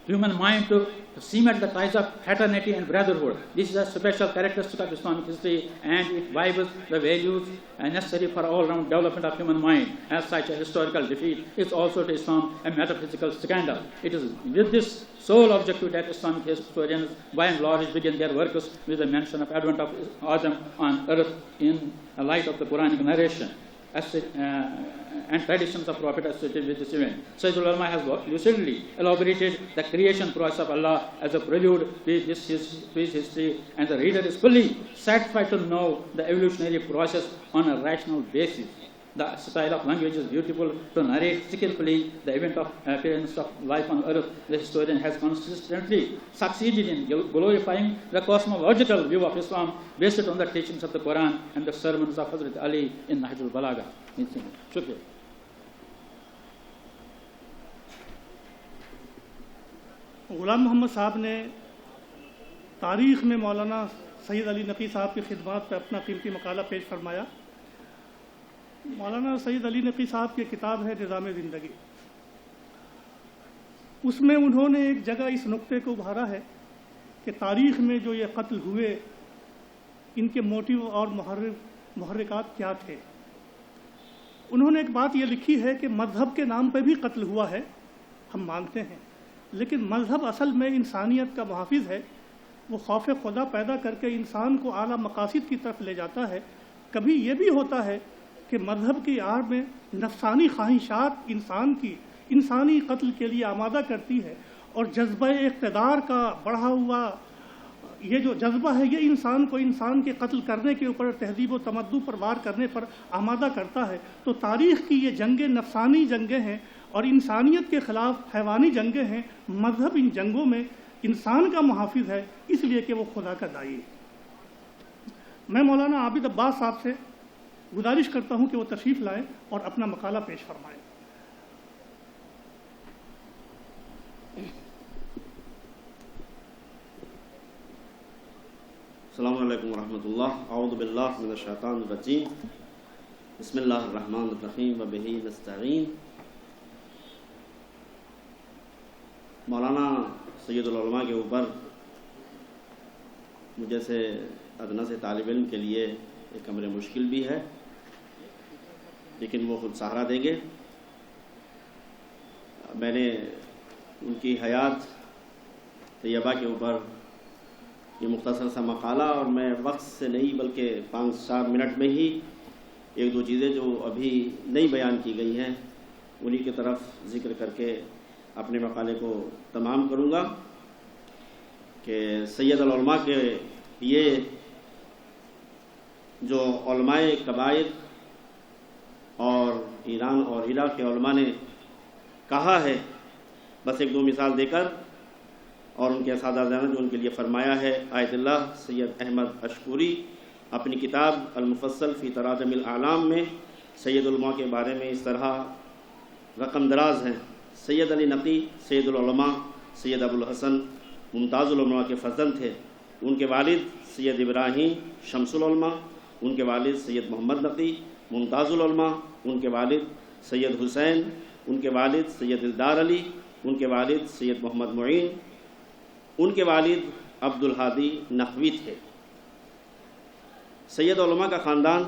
human mind to cement the ties of fraternity and brotherhood. This is a special characteristic of Islamic history, and it vibrates the values necessary for all-round development of human mind. As such, a historical defeat is also to Islam a metaphysical scandal. It is with this sole objective that Islamic historians, by and large, begin their works with the mention of advent of Adam on earth in light of the Quranic narration and traditions of Prophet associated with this event. Sayyidul Ulama has lucidly elaborated the creation process of Allah as a prelude to his history, and the reader is fully satisfied to know the evolutionary process on a rational basis. The style of language is beautiful to narrate skillfully the event of appearance of life on earth. The historian has consistently succeeded in glorifying the cosmological view of Islam based on the teachings of the Quran and the sermons of Hazrat Ali in Nahjul Balagha. Shukriya. Ghulam محمد صاحب نے تاریخ میں مولانا سید علی نقی صاحب کی خدمات پر اپنا قیمتی مقالہ پیش فرمایا. مولانا سید علی نقی صاحب کی کتاب ہے نظام زندگی. اس میں انہوں نے ایک جگہ اس نقطے کو ابھارا ہے کہ تاریخ میں جو یہ قتل ہوئے ان کے موٹیو اور محرکات کیا تھے. انہوں نے ایک بات یہ لکھی ہے کہ مذہب کے نام پہ بھی قتل ہوا ہے، ہم مانتے ہیں، لیکن مذہب اصل میں انسانیت کا محافظ ہے. وہ خوف خدا پیدا کر کے انسان کو اعلیٰ مقاصد کی طرف لے جاتا ہے. کبھی یہ بھی ہوتا ہے کہ مذہب کی آڑ میں نفسانی خواہشات انسان کی انسانی قتل کے لیے آمادہ کرتی ہے، اور جذبہ اقتدار کا بڑھا ہوا یہ جو جذبہ ہے یہ انسان کو انسان کے قتل کرنے کے اوپر، تہذیب و تمدن پر وار کرنے پر آمادہ کرتا ہے. تو تاریخ کی یہ جنگیں نفسانی جنگیں ہیں اور انسانیت کے خلاف حیوانی جنگیں ہیں. مذہب ان جنگوں میں انسان کا محافظ ہے، اس لیے کہ وہ خدا کا داعی ہے. میں مولانا عابد عباس صاحب سے گزارش کرتا ہوں کہ وہ تشریف لائیں اور اپنا مقالہ پیش فرمائیں. السلام علیکم ورحمۃ اللہ. اعوذ باللہ من الشیطان الرجیم. بسم اللہ الرحمن الرحیم وبہ نستعین. مولانا سید العلماء کے اوپر مجھے سے ادنا سے طالب علم کے لیے ایک امر مشکل بھی ہے، لیکن وہ خود سہارا دیں گے. میں نے ان کی حیات طیبہ کے اوپر یہ مختصر سا مقالہ، اور میں وقت سے نہیں بلکہ 5-4 منٹ میں ہی 1-2 چیزیں جو ابھی نئی بیان کی گئی ہیں انہی کی طرف ذکر کر کے اپنے مقالے کو تمام کروں گا. کہ سید العلماء کے یہ جو علماء کبائر اور ایران اور عراق کے علماء نے کہا ہے، بس 1-2 مثال دے کر، اور ان کے اساتذہ نے جو ان کے لیے فرمایا ہے. آیت اللہ سید احمد اشکوری اپنی کتاب المفصل فی تراجم الاعلام میں سید العلماء کے بارے میں اس طرح رقم دراز ہیں. سید علی نقی سید العلماء سید ابو الحسن ممتاز العلماء کے فرزند تھے. ان کے والد سید ابراہیم شمس العلماء، ان کے والد سید محمد نقی ممتاز العلماء، ان کے والد سید حسین، ان کے والد سید الدار علی، ان کے والد سید محمد معین، ان کے والد عبد الحادی نقوی تھے. سید علماء کا خاندان،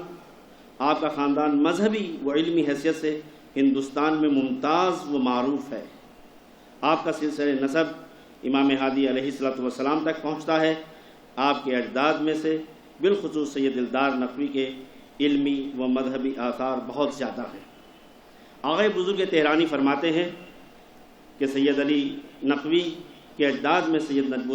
آپ کا خاندان مذہبی و علمی حیثیت سے ہندوستان میں ممتاز و معروف ہے. آپ کا سلسلہ نسب امام ہادی علیہ السلام تک پہنچتا ہے. آپ کے اجداد میں سے بالخصوص سید الدار نقوی کے علمی و مذہبی آثار بہت زیادہ ہیں. آغا بزرگ تہرانی فرماتے ہیں کہ سید علی نقوی کے اجداد میں سید نجم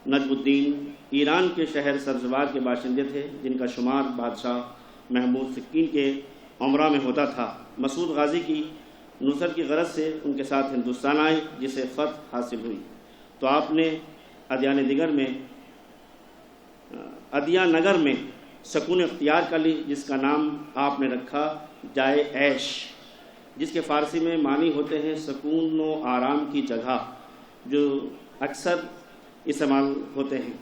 الدین ایران کے شہر سبزوار کے باشندے تھے، جن کا شمار بادشاہ محمود سکین کے عمرہ میں ہوتا تھا. مسعود غازی کی نصرت کی غرض سے ان کے ساتھ ہندوستان آئے، جسے فتح حاصل ہوئی. تو آپ نے ادیا نگر میں سکون اختیار کر لی، جس کا نام آپ نے رکھا جائے عیش، جس کے فارسی میں معنی ہوتے ہیں سکون و آرام کی جگہ، جو اکثر استعمال ہوتے ہیں.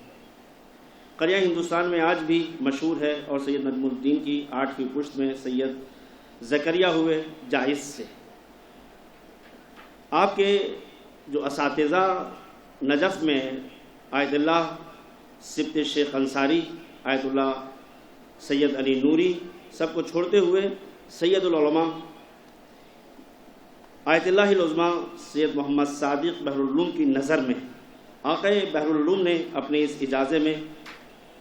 قریہ ہندوستان میں آج بھی مشہور ہے، اور سید نجم الدین کی 8ویں پشت میں سید زکریا ہوئے جائز سے. آپ کے جو اساتذہ نجف میں آیت اللہ سبت شیخ انصاری، آیت اللہ سید علی نوری، سب کو چھوڑتے ہوئے سید العلماء آیت اللہ العظمیٰ سید محمد صادق بحر العلوم کی نظر میں آقا بحر العلوم نے اپنے اس اجازے میں،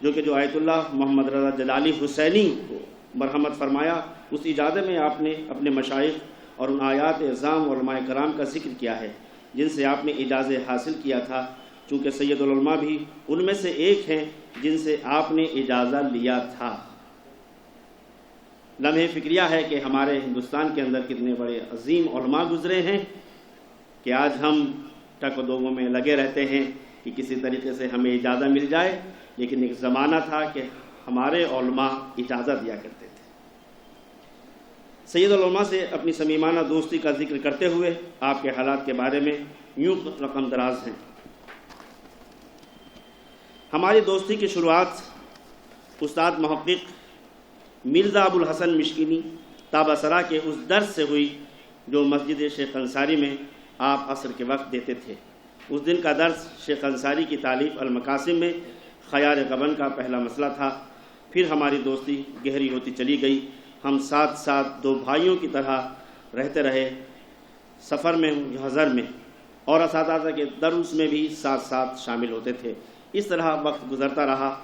جو آیت اللہ محمد رضا جلالی حسینی کو مرحمت فرمایا، اس اجازے میں آپ نے اپنے مشائخ اور ان آیات اعظام و علماء کرام کا ذکر کیا ہے جن سے آپ نے اجازت حاصل کیا تھا. چونکہ سید العلماء بھی ان میں سے ایک ہیں جن سے آپ نے اجازت لیا تھا. لمحہ فکریہ ہے کہ ہمارے ہندوستان کے اندر کتنے بڑے عظیم علماء گزرے ہیں کہ آج ہم ٹک و دوگوں میں لگے رہتے ہیں کہ کسی طریقے سے ہمیں اجازت مل جائے، لیکن ایک زمانہ تھا کہ ہمارے علماء اجازت دیا کرتے تھے. سید العلماء سے اپنی صمیمانہ دوستی کا ذکر کرتے ہوئے آپ کے حالات کے بارے میں یوں رقم دراز ہیں. ہماری دوستی کی شروعات استاد محقق مرزا ابو الحسن مشکینی تابہ کے اس درس سے ہوئی جو مسجد شیخ انصاری میں آپ عصر کے وقت دیتے تھے. اس دن کا درس شیخ انصاری کی تالیف المقاسم میں خیار غبن کا پہلا مسئلہ تھا. پھر ہماری دوستی گہری ہوتی چلی گئی. ہم ساتھ ساتھ 2 بھائیوں کی طرح رہتے رہے، سفر میں حضر میں، اور اساتذہ کے دروس میں بھی ساتھ ساتھ شامل ہوتے تھے. اس طرح وقت گزرتا رہا،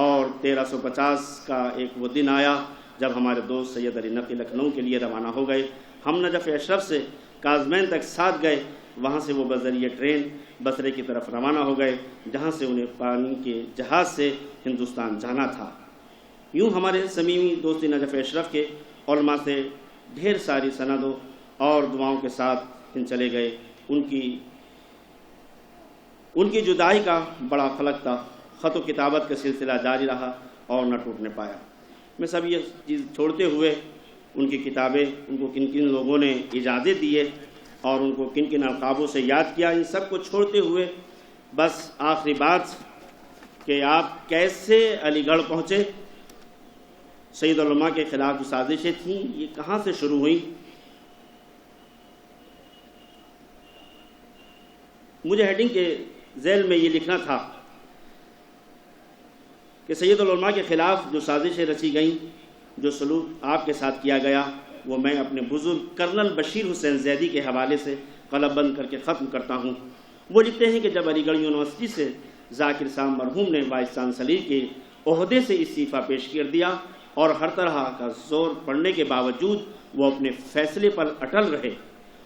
اور 1350 کا ایک وہ دن آیا جب ہمارے دوست سید علی نقی لکھنؤ کے لیے روانہ ہو گئے. ہم نجف اشرف سے کاظمین تک ساتھ گئے. وہاں سے وہ بذریعہ ٹرین بصرے کی طرف روانہ ہو گئے، جہاں سے انہیں پانی کے جہاز سے ہندوستان جانا تھا. یوں ہمارے صمیمی دوستی نجف اشرف کے علماء سے ڈھیر ساری سندوں اور دعاؤں کے ساتھ ہند چلے گئے. ان کی جدائی کا بڑا فلک تھا. خط و کتابت کا سلسلہ جاری رہا اور نہ ٹوٹنے پایا. میں سب یہ چیز چھوڑتے ہوئے ان کی کتابیں، ان کو کن کن لوگوں نے اجازت دیے اور ان کو کن کن القابوں سے یاد کیا، ان سب کو چھوڑتے ہوئے بس آخری بات کہ آپ کیسے علی گڑھ پہنچے، سید العلماء کے خلاف جو سازشیں تھیں یہ کہاں سے شروع ہوئیں۔ مجھے ہیڈنگ کے ذیل میں یہ لکھنا تھا کہ سید العلماء کے خلاف جو سازشیں رچی گئیں، جو سلوک آپ کے ساتھ کیا گیا، وہ میں اپنے بزرگ کرنل بشیر حسین زیدی کے حوالے سے قلم بند کر کے ختم کرتا ہوں۔ وہ لکھتے ہیں کہ جب علی گڑھ یونیورسٹی سے ذاکر صاحب مرحوم نے وائس چانسلر کے عہدے سے استعفیٰ پیش کر دیا اور ہر طرح کا زور پڑنے کے باوجود وہ اپنے فیصلے پر اٹل رہے،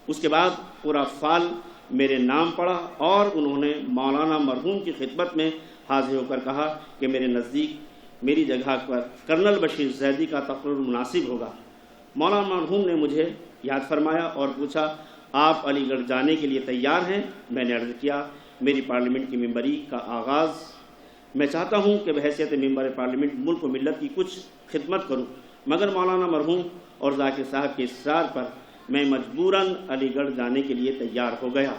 اس کے بعد پورا فال میرے نام پڑا اور انہوں نے مولانا مرحوم کی خدمت میں حاضر ہو کر کہا کہ میرے نزدیک میری جگہ پر کرنل بشیر زیدی کا تقرر مناسب ہوگا۔ مولانا مرحوم نے مجھے یاد فرمایا اور پوچھا آپ علی گڑھ جانے کے لیے تیار ہیں؟ میں نے عرض کیا میری پارلیمنٹ کی ممبری کا آغاز میں چاہتا ہوں کہ بحیثیت ممبر پارلیمنٹ ملک و ملت کی کچھ خدمت کروں، مگر مولانا مرحوم اور ذاکر صاحب کے اصرار پر میں مجبوراً علی گڑھ جانے کے لیے تیار ہو گیا۔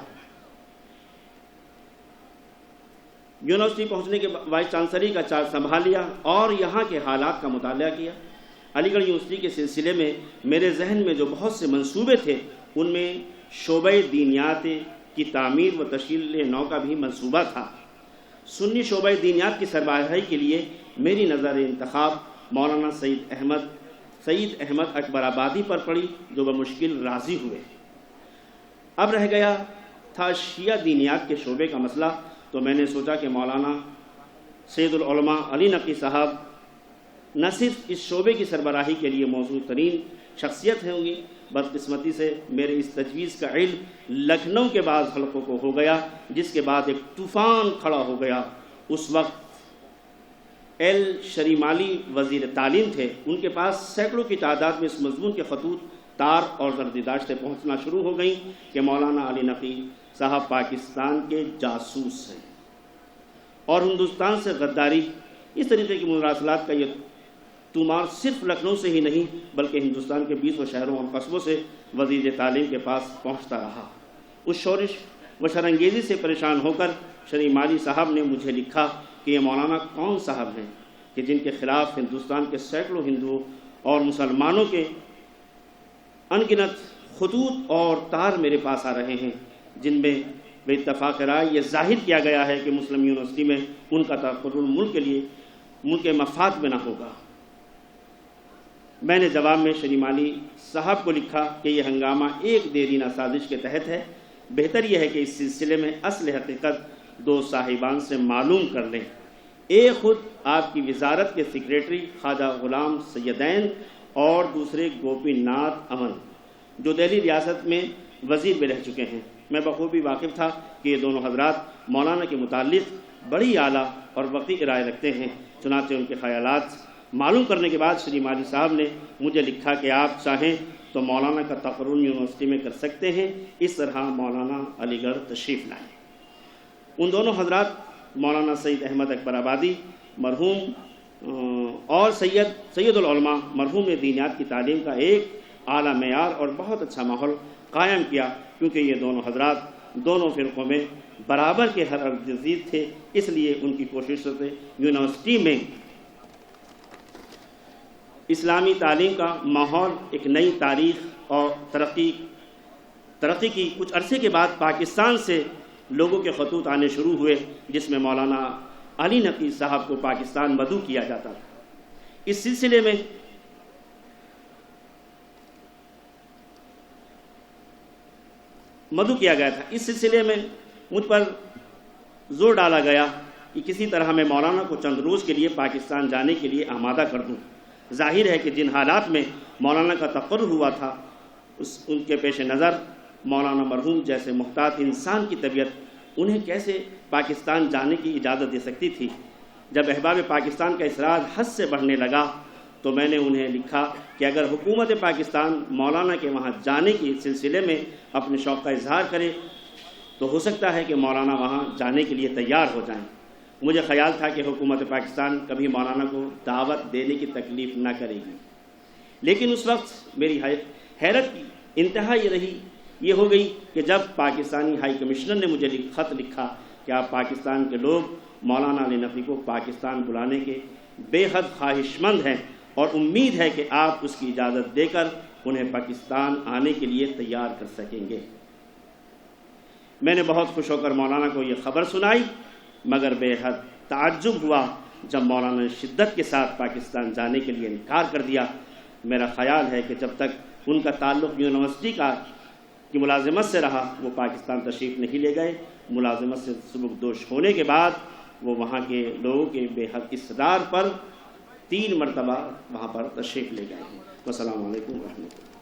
یونیورسٹی پہنچنے کے وائس چانسلری کا چارج سنبھال لیا اور یہاں کے حالات کا مطالعہ کیا۔ علی گڑھ یونیورسٹی کے سلسلے میں میرے ذہن میں جو بہت سے منصوبے تھے ان میں شعبہ دینیات کی تعمیر و تشکیل نو کا بھی منصوبہ تھا۔ سنی شعبہ دینیات کی سربراہی کے لیے میری نظر انتخاب مولانا سعید احمد اکبر آبادی پر پڑی جو بمشکل راضی ہوئے۔ اب رہ گیا تھا شیعہ دینیات کے شعبے کا مسئلہ، تو میں نے سوچا کہ مولانا سید العلماء علی نقی صاحب نہ صرف اس شعبے کی سربراہی کے لیے موزوں ترین شخصیت ہوں گی، بدقسمتی سے میرے اس تجویز کا علم لکھنؤ کے بعض حلقوں کو ہو گیا، جس کے بعد ایک طوفان کھڑا ہو گیا۔ اس وقت ایل شریمالی وزیر تعلیم تھے، ان کے پاس سینکڑوں کی تعداد میں اس مضمون کے خطوط تار اور زردی داشتیں پہنچنا شروع ہو گئیں کہ مولانا علی نقی صاحب پاکستان کے جاسوس ہیں اور ہندوستان سے غداری۔ اس طریقے کی مراسلات کا یہ تومار صرف لکھنؤ سے ہی نہیں بلکہ ہندوستان کے 20 شہروں اور قصبوں سے وزیر تعلیم کے پاس پہنچتا رہا۔ اس شورش و شرانگیزی سے پریشان ہو کر شریمالی صاحب نے مجھے لکھا کہ یہ مولانا کون صاحب ہیں کہ جن کے خلاف ہندوستان کے سینکڑوں ہندوؤں اور مسلمانوں کے انگنت خطوط اور تار میرے پاس آ رہے ہیں، جن میں بے اتفاق رائے یہ ظاہر کیا گیا ہے کہ مسلم یونیورسٹی میں ان کا تقرر ملک کے مفاد میں نہ ہوگا۔ میں نے جواب میں شریمالی صاحب کو لکھا کہ یہ ہنگامہ ایک دیرینہ سازش کے تحت ہے، بہتر یہ ہے کہ اس سلسلے میں اصل حقیقت دو صاحبان سے معلوم کر لیں، ایک خود آپ کی وزارت کے سیکریٹری خواجہ غلام سیدین اور دوسرے گوپی ناتھ امن جو دہلی ریاست میں وزیر بھی رہ چکے ہیں۔ میں بخوبی واقف تھا کہ یہ دونوں حضرات مولانا کے متعلق بڑی اعلیٰ اور وقتی رائے رکھتے ہیں، چنانچہ ان کے خیالات معلوم کرنے کے بعد شریمالی صاحب نے مجھے لکھا کہ آپ چاہیں تو مولانا کا تقرر یونیورسٹی میں کر سکتے ہیں، اس طرح مولانا علی گڑھ تشریف لائیں۔ ان دونوں حضرات مولانا سعید احمد اکبر آبادی مرحوم اور سید العلماء مرحوم نے دینیات کی تعلیم کا ایک اعلیٰ معیار اور بہت اچھا ماحول قائم کیا، کیونکہ یہ دونوں حضرات دونوں فرقوں میں برابر کے ہر جزید تھے، اس لیے ان کی کوششوں سے یونیورسٹی میں اسلامی تعلیم کا ماحول ایک نئی تاریخ اور ترقی کی۔ کچھ عرصے کے بعد پاکستان سے لوگوں کے خطوط آنے شروع ہوئے جس میں مولانا علی نقی صاحب کو پاکستان مدعو کیا جاتا تھا۔ اس سلسلے میں مدعو کیا گیا تھا، اس سلسلے میں مجھ پر زور ڈالا گیا کہ کسی طرح میں مولانا کو چند روز کے لیے پاکستان جانے کے لیے آمادہ کر دوں۔ ظاہر ہے کہ جن حالات میں مولانا کا تقرر ہوا تھا ان کے پیش نظر مولانا مرحوم جیسے محتاط انسان کی طبیعت انہیں کیسے پاکستان جانے کی اجازت دے سکتی تھی۔ جب احباب پاکستان کا اصرار حد سے بڑھنے لگا تو میں نے انہیں لکھا کہ اگر حکومت پاکستان مولانا کے وہاں جانے کے سلسلے میں اپنے شوق کا اظہار کرے تو ہو سکتا ہے کہ مولانا وہاں جانے کے لیے تیار ہو جائیں۔ مجھے خیال تھا کہ حکومت پاکستان کبھی مولانا کو دعوت دینے کی تکلیف نہ کرے گی، لیکن اس وقت میری حیرت کی انتہا یہ ہو گئی کہ جب پاکستانی ہائی کمشنر نے مجھے خط لکھا کہ آپ پاکستان کے لوگ مولانا علی نقوی کو پاکستان بلانے کے بے حد خواہش مند ہیں اور امید ہے کہ آپ اس کی اجازت دے کر انہیں پاکستان آنے کے لیے تیار کر سکیں گے۔ میں نے بہت خوش ہو کر مولانا کو یہ خبر سنائی، مگر بے حد تعجب ہوا جب مولانا نے شدت کے ساتھ پاکستان جانے کے لیے انکار کر دیا۔ میرا خیال ہے کہ جب تک ان کا تعلق یونیورسٹی کی ملازمت سے رہا وہ پاکستان تشریف نہیں لے گئے۔ ملازمت سے سبکدوش ہونے کے بعد وہ وہاں کے لوگوں کے بے حد اصرار پر 3 مرتبہ وہاں پر تشریف لے گئے ہیں۔ والسلام علیکم ورحمۃ اللہ۔